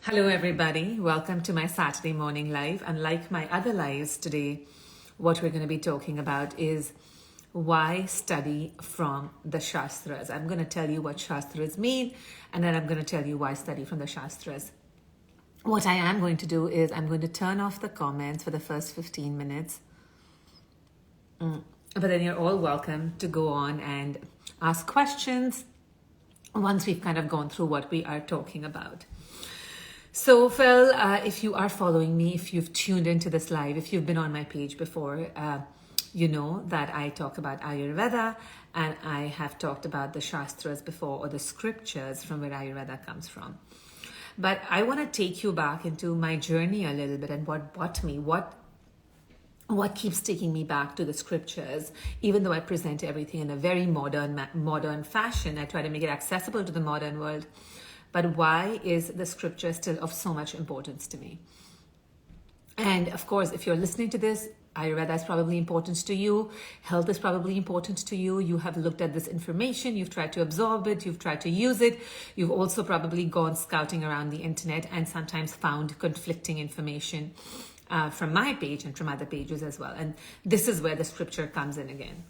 Hello, everybody. Welcome to my Saturday morning live. Unlike my other lives today, what we're going to be talking about is why study from the Shastras. I'm going to tell you what Shastras mean, and then I'm going to tell you why study from the Shastras. What I am going to do is I'm going to turn off the comments for the first 15 minutes. But then you're all welcome to go on and ask questions once we've kind of gone through what we are talking about. So Phil, if you are following me, if you've tuned into this live, if you've been on my page before, you know that I talk about Ayurveda and I have talked about the Shastras before, or the scriptures from where Ayurveda comes from. But I want to take you back into my journey a little bit and what brought me, what keeps taking me back to the scriptures. Even though I present everything in a very modern fashion, I try to make it accessible to the modern world. But why is the scripture still of so much importance to me? And of course, if you're listening to this, Ayurveda is probably important to you. Health is probably important to you. You have looked at this information. You've tried to absorb it. You've tried to use it. You've also probably gone scouting around the internet and sometimes found conflicting information from my page and from other pages as well. And this is where the scripture comes in again.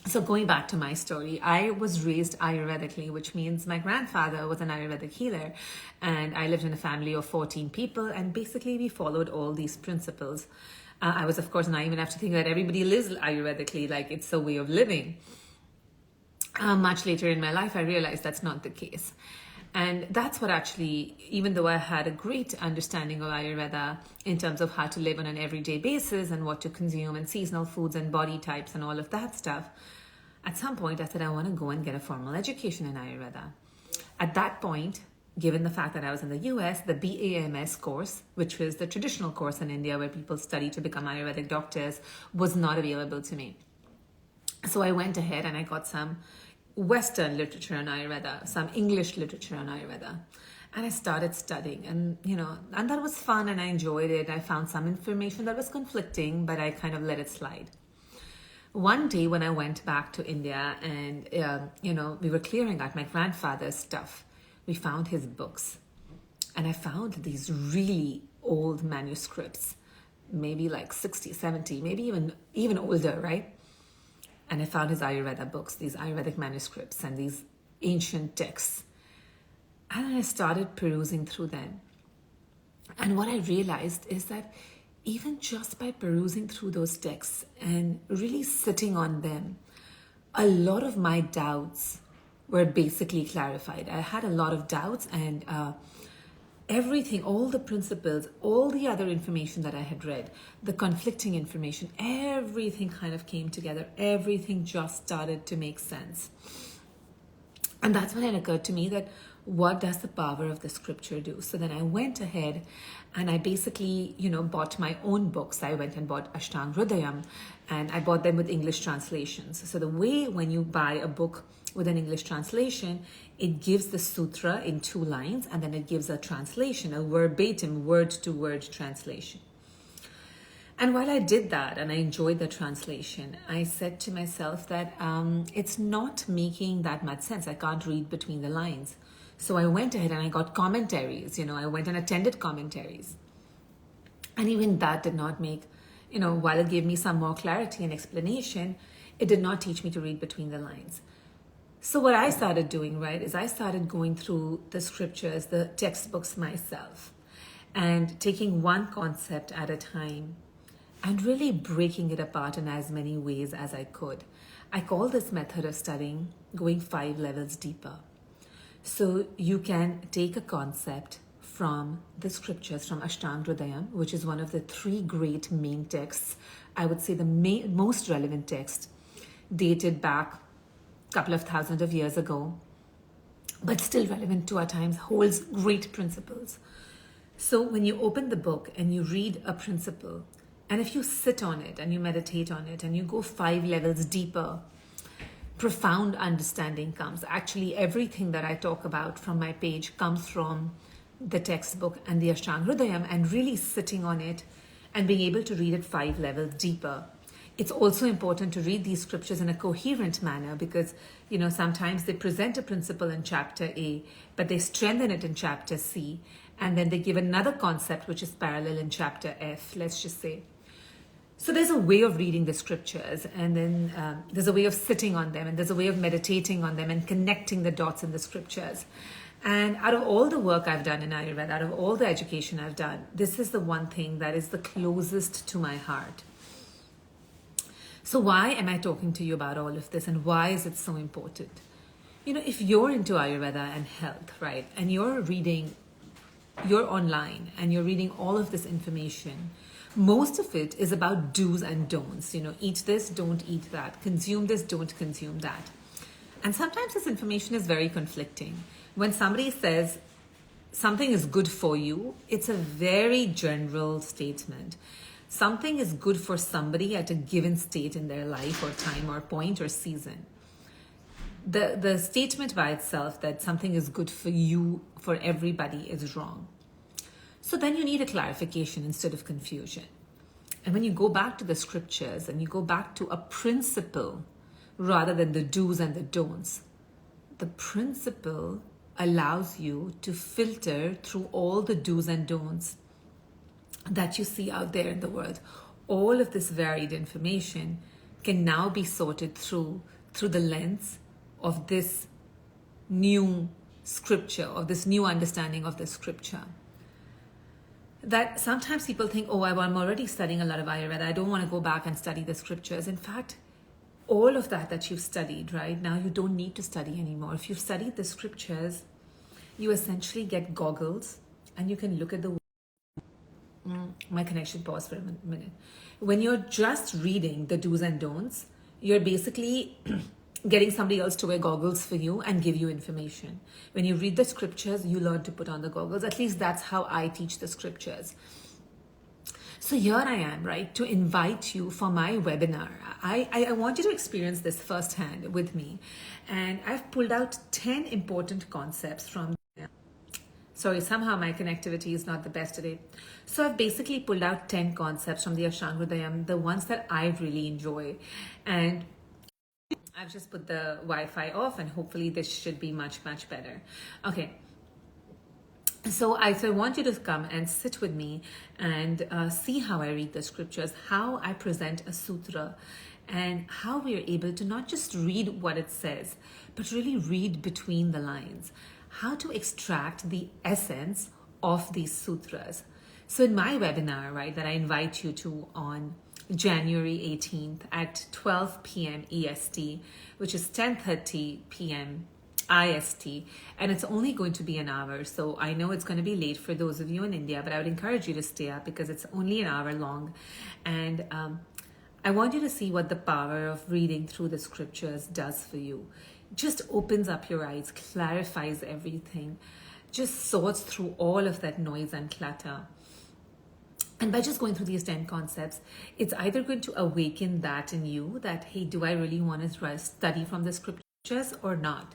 So going back to my story, I was raised Ayurvedically, which means my grandfather was an Ayurvedic healer, and I lived in a family of 14 people, and basically we followed all these principles. I was, of course, naive enough to think that everybody lives Ayurvedically, like it's a way of living. Much later in my life, I realized that's not the case. And that's what actually, even though I had a great understanding of Ayurveda in terms of how to live on an everyday basis and what to consume and seasonal foods and body types and all of that stuff, at some point I said I want to go and get a formal education in Ayurveda. At that point, given the fact that I was in the US, the BAMS course, which was the traditional course in India where people study to become Ayurvedic doctors, was not available to me. So I went ahead and I got some Western literature on Ayurveda, some English literature on Ayurveda. And I started studying and that was fun and I enjoyed it. I found some information that was conflicting, but I kind of let it slide. One day when I went back to India and, we were clearing out my grandfather's stuff, we found his books. And I found these really old manuscripts, maybe like 60, 70, maybe even older, right? And I found his Ayurveda books, these Ayurvedic manuscripts and these ancient texts. And I started perusing through them. And what I realized is that even just by perusing through those texts and really sitting on them, a lot of my doubts were basically clarified. I had a lot of doubts and everything, all the principles, all the other information that I had read, the conflicting information, everything kind of came together. Everything just started to make sense. And that's when it occurred to me that what does the power of the scripture do? So then I went ahead and I basically, bought my own books. I went and bought Ashtanga Hridayam and I bought them with English translations. So the way when you buy a book with an English translation, it gives the sutra in 2 lines and then it gives a translation, a verbatim word-to-word translation. And while I did that and I enjoyed the translation, I said to myself that it's not making that much sense. I can't read between the lines. So I went ahead and I got commentaries, I went and attended commentaries. And even that did not make, while it gave me some more clarity and explanation, it did not teach me to read between the lines. So what I started doing, right, is I started going through the scriptures, the textbooks myself, and taking one concept at a time and really breaking it apart in as many ways as I could. I call this method of studying going 5 levels deeper. So you can take a concept from the scriptures, from Ashtanga Hridayam, which is one of the 3 great main texts. I would say the most relevant text, dated back couple of thousands of years ago, but still relevant to our times, holds great principles. So when you open the book and you read a principle, and if you sit on it and you meditate on it and you go 5 levels deeper, profound understanding comes. Actually, everything that I talk about from my page comes from the textbook and the Ashtanga Hridayam, and really sitting on it and being able to read it 5 levels deeper. It's also important to read these scriptures in a coherent manner because, sometimes they present a principle in chapter A, but they strengthen it in chapter C. And then they give another concept which is parallel in chapter F, let's just say. So there's a way of reading the scriptures, and then there's a way of sitting on them, and there's a way of meditating on them and connecting the dots in the scriptures. And out of all the work I've done in Ayurveda, out of all the education I've done, this is the one thing that is the closest to my heart. So why am I talking to you about all of this, and why is it so important? You know, if you're into Ayurveda and health, right, and you're online and you're reading all of this information, most of it is about do's and don'ts. You know, eat this, don't eat that. Consume this, don't consume that. And sometimes this information is very conflicting. When somebody says something is good for you, it's a very general statement. Something is good for somebody at a given state in their life or time or point or season. The statement by itself that something is good for you, for everybody, is wrong. So then you need a clarification instead of confusion. And when you go back to the scriptures and you go back to a principle rather than the do's and the don'ts, the principle allows you to filter through all the do's and don'ts that you see out there in the world. All of this varied information can now be sorted through the lens of this new scripture, of this new understanding of the scripture. That sometimes people think, oh, I'm already studying a lot of Ayurveda, I don't want to go back and study the scriptures. In fact, all of that you've studied, right, now you don't need to study anymore. If you've studied the scriptures, you essentially get goggles and you can look at the my connection paused for a minute. When you're just reading the do's and don'ts, you're basically getting somebody else to wear goggles for you and give you information. When you read the scriptures, you learn to put on the goggles. At least that's how I teach the scriptures. So here I am, right, to invite you for my webinar. I want you to experience this firsthand with me. And I've pulled out 10 important concepts from... Sorry, somehow my connectivity is not the best today. So I've basically pulled out 10 concepts from the Ashtanga Hridayam, the ones that I really enjoy. And I've just put the Wi-Fi off and hopefully this should be much, much better. Okay. So I want you to come and sit with me and see how I read the scriptures, how I present a sutra, and how we are able to not just read what it says, but really read between the lines, how to extract the essence of these sutras. So in my webinar, right, that I invite you to on January 18th at 12 p.m. EST, which is 10:30 p.m. IST, and it's only going to be an hour. So I know it's going to be late for those of you in India, but I would encourage you to stay up because it's only an hour long. And I want you to see what the power of reading through the scriptures does for you. Just opens up your eyes, clarifies everything, just sorts through all of that noise and clutter. And by just going through these 10 concepts, it's either going to awaken that in you, that, hey, do I really want to study from the scriptures or not?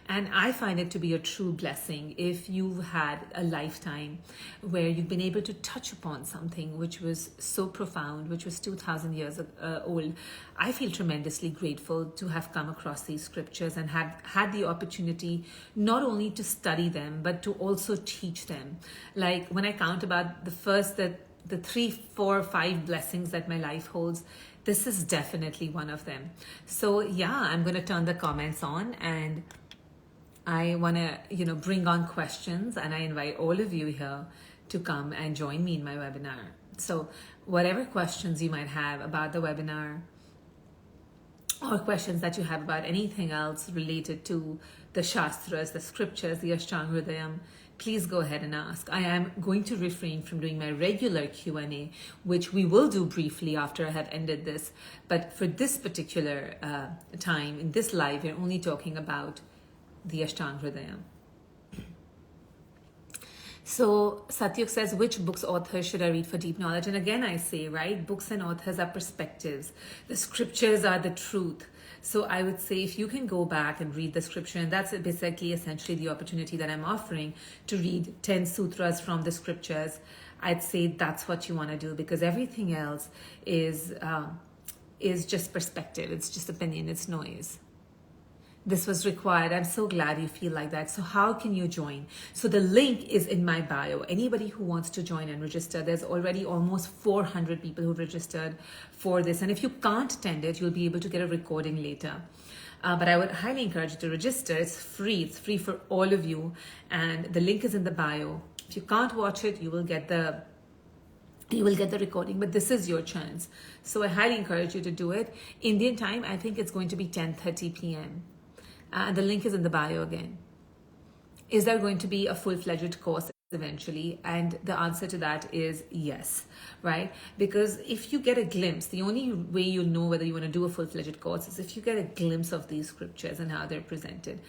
And I find it to be a true blessing if you've had a lifetime where you've been able to touch upon something which was so profound, which was 2,000 years old. I feel tremendously grateful to have come across these scriptures and had the opportunity not only to study them, but to also teach them. Like when I count about the 3, 4, 5 blessings that my life holds, this is definitely one of them. So yeah, I'm going to turn the comments on and I want to, bring on questions, and I invite all of you here to come and join me in my webinar. So whatever questions you might have about the webinar or questions that you have about anything else related to the Shastras, the scriptures, the Ashtanga Hridayam, please go ahead and ask. I am going to refrain from doing my regular Q&A, which we will do briefly after I have ended this. But for this particular time, in this live, we're only talking about the Ashtanga Hridayam. So Satyuk says, which books, authors should I read for deep knowledge? And again, I say, right, books and authors are perspectives. The scriptures are the truth. So I would say if you can go back and read the scripture, and that's basically essentially the opportunity that I'm offering to read 10 sutras from the scriptures, I'd say that's what you want to do, because everything else is just perspective. It's just opinion. It's noise. this was required. I'm so glad you feel like that. So how can you join? So the link is in my bio. Anybody who wants to join and register, there's already almost 400 people who've registered for this. And if you can't attend it, you'll be able to get a recording later. But I would highly encourage you to register. It's free. It's free for all of you. And the link is in the bio. If you can't watch it, you will get the recording, but this is your chance. So I highly encourage you to do it. Indian time, I think it's going to be 10:30 p.m. The link is in the bio again. Is there going to be a full-fledged course eventually? And the answer to that is yes, right? Because if you get a glimpse, the only way you'll know whether you want to do a full-fledged course is if you get a glimpse of these scriptures and how they're presented.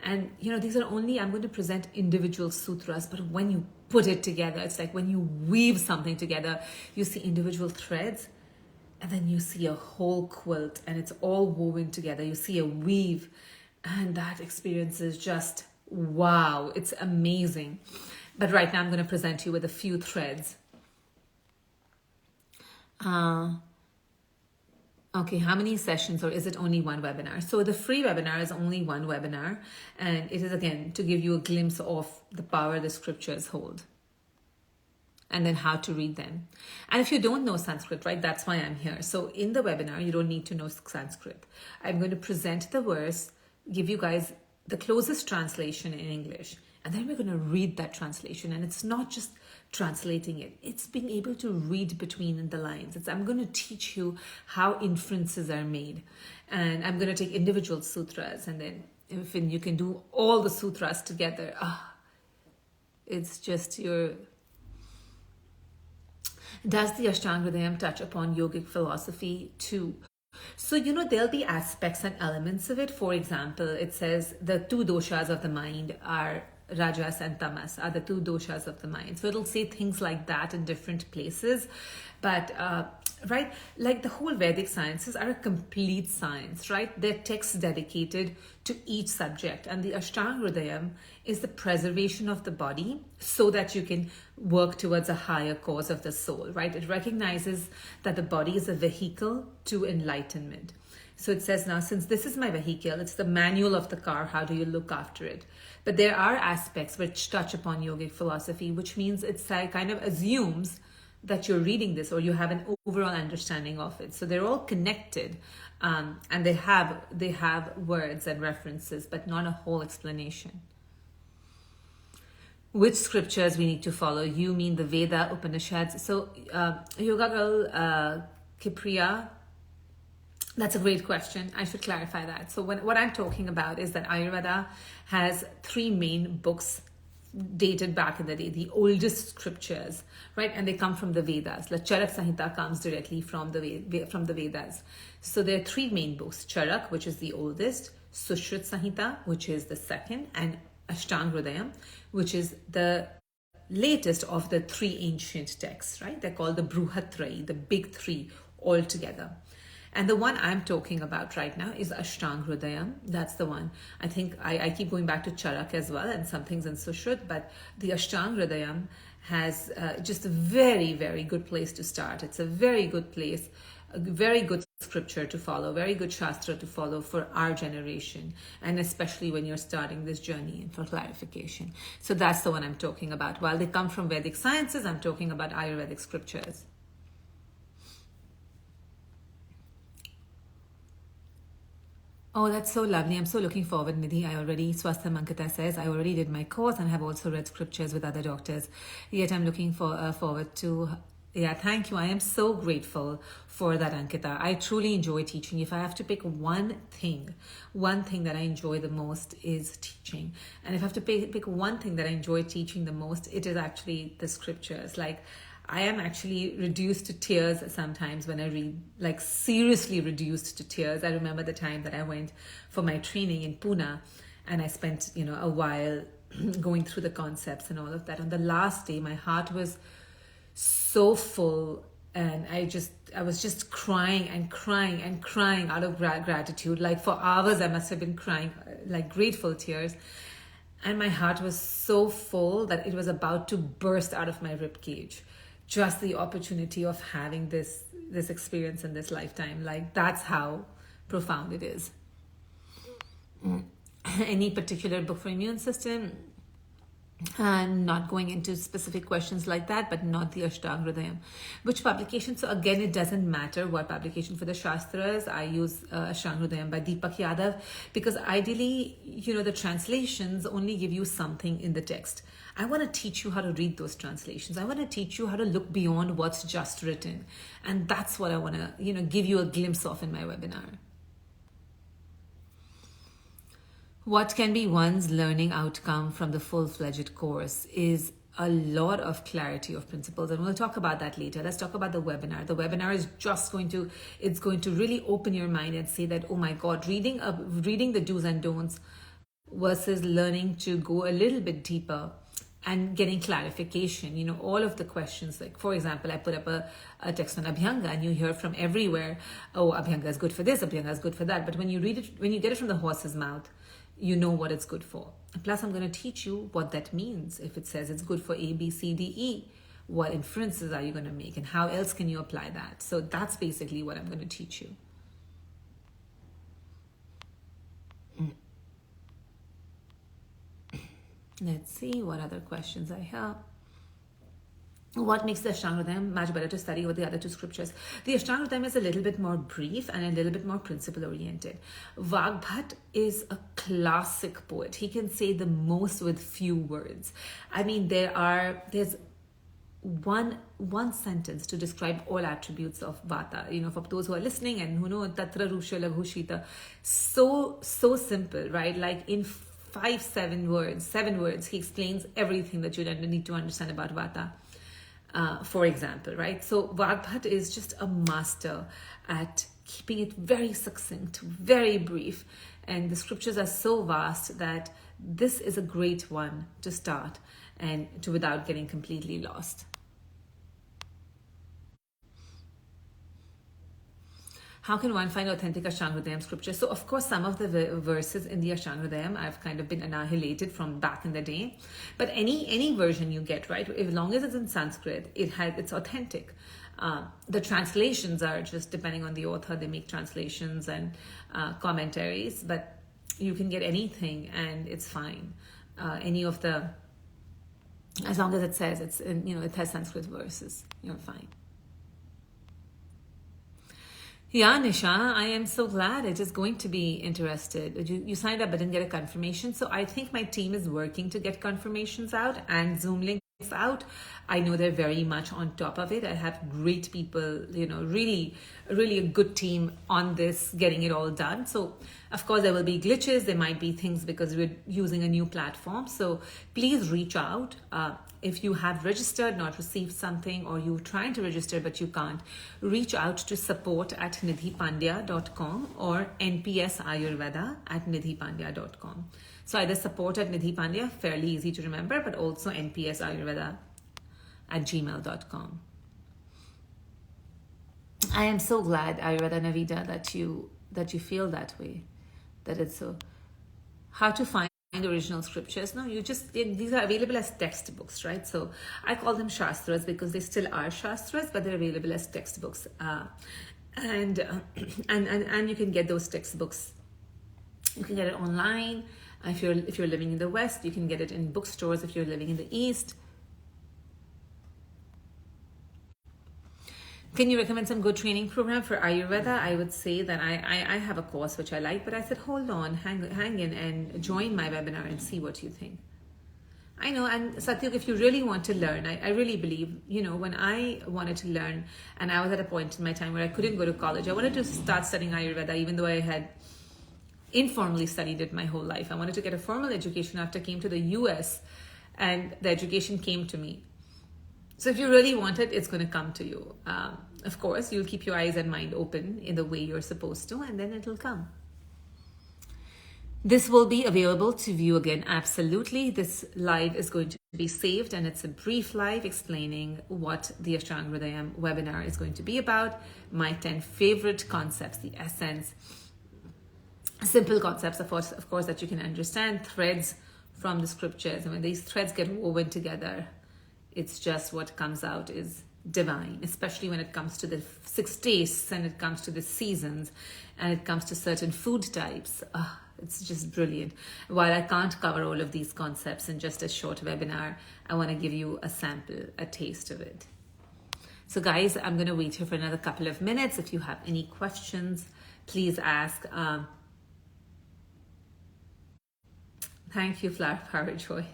And these are only, I'm going to present individual sutras, but when you put it together, it's like when you weave something together, you see individual threads, and then you see a whole quilt, and it's all woven together. You see a weave, and that experience is just wow. It's amazing. But right now I'm going to present you with a few threads. Okay, how many sessions, or is it only one webinar? So the free webinar is only one webinar, and it is again to give you a glimpse of the power the scriptures hold and then how to read them. And if you don't know Sanskrit, right, that's why I'm here. So in the webinar, you don't need to know Sanskrit. I'm going to present the verse, give you guys the closest translation in English, and then we're going to read that translation. And it's not just translating it, it's being able to read between the lines. I'm going to teach you how inferences are made, and I'm going to take individual sutras, and then if you can do all the sutras together, it's just your... Does the Ashtanga Hridayam touch upon yogic philosophy too? So, there'll be aspects and elements of it. For example, it says the two doshas of the mind are Rajas and Tamas, are the two doshas of the mind. So it'll say things like that in different places. But, right, like the whole Vedic sciences are a complete science, right? They're texts dedicated to each subject. And the Ashtanga Hridayam is the preservation of the body so that you can work towards a higher cause of the soul, right? It recognizes that the body is a vehicle to enlightenment. So it says, now, since this is my vehicle, it's the manual of the car, how do you look after it? But there are aspects which touch upon yogic philosophy, which means it's like kind of assumes that you're reading this or you have an overall understanding of it. So they're all connected, and they have words and references, but not a whole explanation. Which scriptures we need to follow? You mean the Veda, Upanishads? So Yoga Girl Kipriya, that's a great question. I should clarify that. So what I'm talking about is that Ayurveda has three main books dated back in the day, the oldest scriptures, right? And they come from the Vedas. The Charak Samhita comes directly from the Vedas. So there are three main books: Charak, which is the oldest; Sushruta Samhita, which is the second; and Ashtanga Hridayam, which is the latest of the three ancient texts, right? They're called the Bruhatrayi, the big three altogether. And the one I'm talking about right now is Ashtanga Hridayam. That's the one. I think I keep going back to Charak as well and some things in Sushrut, but the Ashtanga Hridayam has just a very, very good place to start. It's a very good place, a very good scripture to follow, very good Shastra to follow for our generation, and especially when you're starting this journey and for clarification. So that's the one I'm talking about. While they come from Vedic sciences, I'm talking about Ayurvedic scriptures. Oh, that's so lovely. I'm so looking forward, Nidhi. Swastha Mankata says, I already did my course and have also read scriptures with other doctors. Yet I'm looking forward to... Yeah, thank you. I am so grateful for that, Ankita. I truly enjoy teaching. If I have to pick one thing that I enjoy the most is teaching. And if I have to pick one thing that I enjoy teaching the most, it is actually the scriptures. Like, I am actually reduced to tears sometimes when I read, like seriously reduced to tears. I remember the time that I went for my training in Pune, and I spent, a while going through the concepts and all of that. On the last day, my heart was so full, and I was just crying and crying and crying out of gratitude. Like for hours, I must have been crying, like grateful tears. And my heart was so full that it was about to burst out of my ribcage. Just the opportunity of having this experience in this lifetime. Like, that's how profound it is. any particular book for immune system. And not going into specific questions like that, but not the Ashtanga Hridayam. Which publication? So again, it doesn't matter what publication for the Shastras. I use Ashtanga Hridayam by Deepak Yadav, because ideally, the translations only give you something in the text. I want to teach you how to read those translations. I want to teach you how to look beyond what's just written. And that's what I want to, give you a glimpse of in my webinar. What can be one's learning outcome from the full-fledged course is a lot of clarity of principles, and we'll talk about that later. Let's talk about the webinar. The webinar is just going to really open your mind and say that, oh my God, reading the do's and don'ts versus learning to go a little bit deeper and getting clarification, all of the questions. Like, for example, I put up a text on Abhyanga, and you hear from everywhere, oh, Abhyanga is good for this, Abhyanga is good for that. But when you read it, when you get it from the horse's mouth, you know what it's good for. Plus, I'm going to teach you what that means. If it says it's good for A, B, C, D, E, what inferences are you going to make, and how else can you apply that? So that's basically what I'm going to teach you. Let's see what other questions I have. What makes the Ashtanga Hridayam much better to study over the other two scriptures? The Ashtanga Hridayam is a little bit more brief and a little bit more principle oriented. Vagbhat is a classic poet. He can say the most with few words. I mean, there's one sentence to describe all attributes of Vata. For those who are listening and who know Tatra Rusha Laghu Shita, so simple, right? Like in 7 words, he explains everything that you need to understand about Vata. For example, right? So Vagbhat is just a master at keeping it very succinct, very brief. And the scriptures are so vast that this is a great one to start and without getting completely lost. How can one find authentic Ashtanga Hridayam scripture? So, of course, some of the verses in the Ashtanga Hridayam I've kind of been annihilated from back in the day. But any version you get, right, as long as it's in Sanskrit, it's authentic. The translations are just depending on the author. They make translations and commentaries, but you can get anything and it's fine. As long as it says it has Sanskrit verses, you're fine. Yeah, Nisha, I am so glad. It is going to be interested. You signed up but didn't get a confirmation. So I think my team is working to get confirmations out and Zoom links out. I know they're very much on top of it. I have great people, really a good team on this, getting it all done. So of course there will be glitches. There might be things because we're using a new platform. So please reach out. If you have registered, not received something, or you're trying to register but you can't, reach out to support@nidhipandya.com or npsayurveda@nidhipandya.com. So either support@nidhipandya, fairly easy to remember, but also npsayurveda@gmail.com. I am so glad, Ayurveda Navita, that you feel that way, that it's so. How to find original scriptures? No, these are available as textbooks, right? So I call them Shastras because they still are Shastras, but they're available as textbooks. And you can get those textbooks. You can get it online. If you're living in the West, you can get it in bookstores. If you're living in the East, can you recommend some good training program for Ayurveda? I would say that I have a course which I like, but I said, hold on, hang in and join my webinar and see what you think. I know, and Satyuk, if you really want to learn, I really believe, when I wanted to learn, and I was at a point in my time where I couldn't go to college, I wanted to start studying Ayurveda, even though I had informally studied it my whole life. I wanted to get a formal education after I came to the US, and the education came to me. So if you really want it, it's going to come to you. Of course, you'll keep your eyes and mind open in the way you're supposed to, and then it'll come. This will be available to view again. Absolutely. This live is going to be saved, and it's a brief live explaining what the Ashtanga Hridayam webinar is going to be about. My 10 favorite concepts, the essence, simple concepts, of course, that you can understand, threads from the scriptures. And when these threads get woven together, it's just what comes out is divine, especially when it comes to the 6 tastes and it comes to the seasons and it comes to certain food types. It's just brilliant. While I can't cover all of these concepts in just a short webinar, I want to give you a sample, a taste of it. So guys, I'm going to wait here for another couple of minutes. If you have any questions, please ask. Thank you, Flower Power Joy.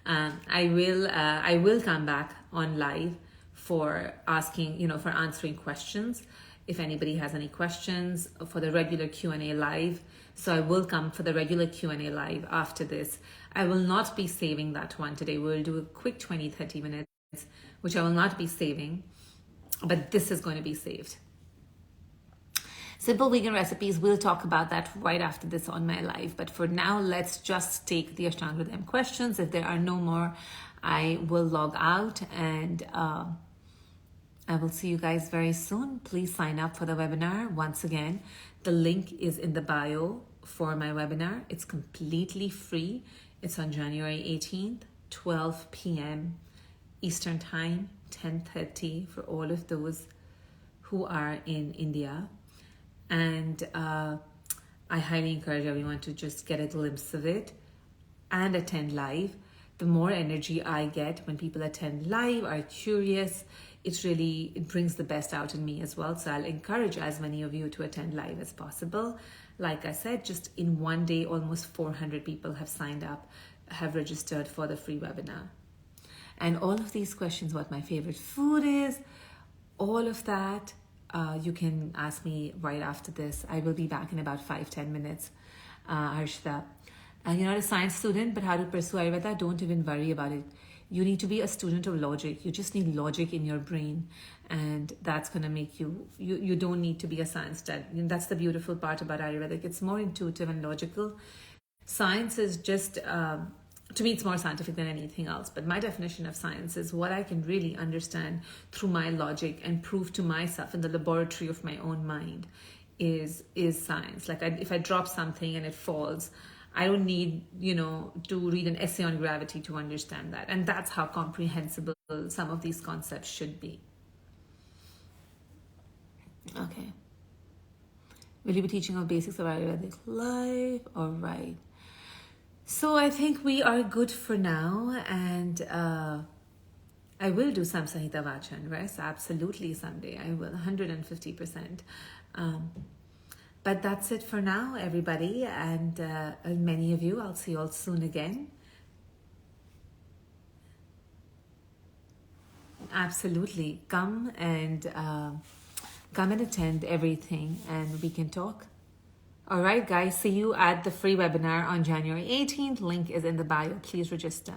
I will come back on live for asking, for answering questions. If anybody has any questions for the regular Q&A live. So I will come for the regular Q&A live after this. I will not be saving that one today. We'll do a quick 20-30 minutes, which I will not be saving, but this is going to be saved. Simple vegan recipes, we'll talk about that right after this on my live. But for now, let's just take the Ashtanga Hridayam questions. If there are no more, I will log out and I will see you guys very soon. Please sign up for the webinar. Once again, the link is in the bio for my webinar. It's completely free. It's on January 18th, 12 p.m. Eastern Time, 10:30 for all of those who are in India. And I highly encourage everyone to just get a glimpse of it and attend live. The more energy I get when people attend live, are curious, it brings the best out in me as well. So I'll encourage as many of you to attend live as possible. Like I said, just in one day, almost 400 people have signed up, have registered for the free webinar. And all of these questions, what my favorite food is, all of that, you can ask me right after this. I will be back in about 5-10 minutes, Harshita. You're not a science student, but how to pursue Ayurveda, don't even worry about it. You need to be a student of logic. You just need logic in your brain, and that's going to make you don't need to be a science student. That's the beautiful part about Ayurveda. It's more intuitive and logical. Science is just, to me, it's more scientific than anything else. But my definition of science is what I can really understand through my logic and prove to myself in the laboratory of my own mind is science. Like if I drop something and it falls, I don't need, to read an essay on gravity to understand that. And that's how comprehensible some of these concepts should be. Okay. Will you be teaching on basics of Ayurvedic life? All right. So I think we are good for now. And I will do some Sahita Vacha and rest. Absolutely someday. I will, 150%. But that's it for now, everybody, and many of you, I'll see you all soon again. Absolutely. Come and attend everything, and we can talk. All right, guys, see you at the free webinar on January 18th. Link is in the bio. Please register.